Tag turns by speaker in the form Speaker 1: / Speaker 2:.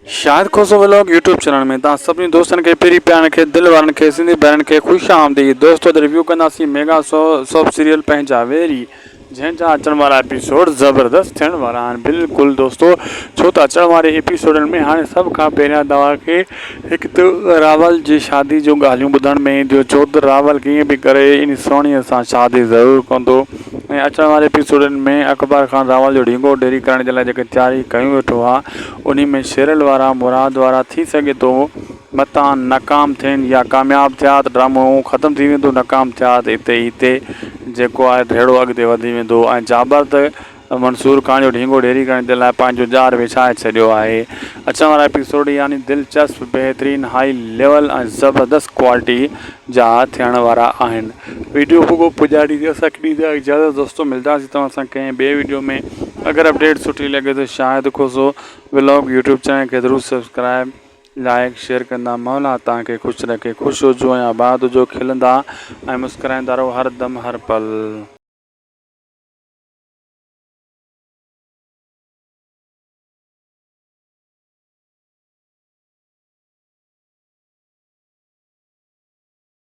Speaker 1: शायद खोसो vlog YouTube channel में तव्हां सभिनी दोस्तनि खे पहिरीं प्यारनि खे दिलि वारनि खे सिंधी भेणनि खे ख़ुशि आमदीद। दोस्तों रिव्यू कंदासीं मेगा सोप सीरियल पंहिंजा वेरी, जंहिंजा अचण वारा एपिसोड ज़बरदस्त थियण वारा आहिनि। बिल्कुलु दोस्तों, छो त अचण वारे एपिसोडनि में हाणे सभ खां पहिरियां तव्हांखे हिकु त रावल जी शादी जो ॻाल्हियूं ॿुधण में ईंदियूं, छो त रावल कीअं बि करे इन सोणीअ सां शादी ज़रूरु कंदो। ऐं अचण वारे एपिसोडनि में अकबर खान रावल जो ढींगो ढेरी करण जे लाइ जेके तयारी कयूं वेठो आहे, उन में शेरल वारा मुराद वारा थी सघे थो मतां नाकाम थियनि या कामयाबु थिया त ड्रामो ख़तमु थी वेंदो, नाकाम थिया त हिते जेको आहे धेड़ो अॻिते वधी वेंदो। ऐं जाबर त मंसूर खान जो ढींगो ढेरी करण जे लाइ पंहिंजो जार विछाए छॾियो आहे। अचण वारा एपिसोड यानी दिलचस्प, बहितरीनु, हाई लेवल ऐं ज़बरदस्त क्वालिटी जा थियण वारा आहिनि। वीडियो को पुॼाड़ी असांखे ॾींदा इजाज़त दोस्तों, मिलंदासीं तव्हां सां कंहिं ॿिए वीडियो में। अगरि अपडेट सुठी लॻे त शायदि खोसो व्लॉग यूट्यूब चैनल खे ज़रूरु सब्सक्राइब लाइक शेयर कंदा। मौला तव्हांखे ख़ुशि रखे, ख़ुशि हुजो ऐं आबाद हुजो, खिलंदा ऐं मुस्कुराईंदा रहो हर दम हर पल।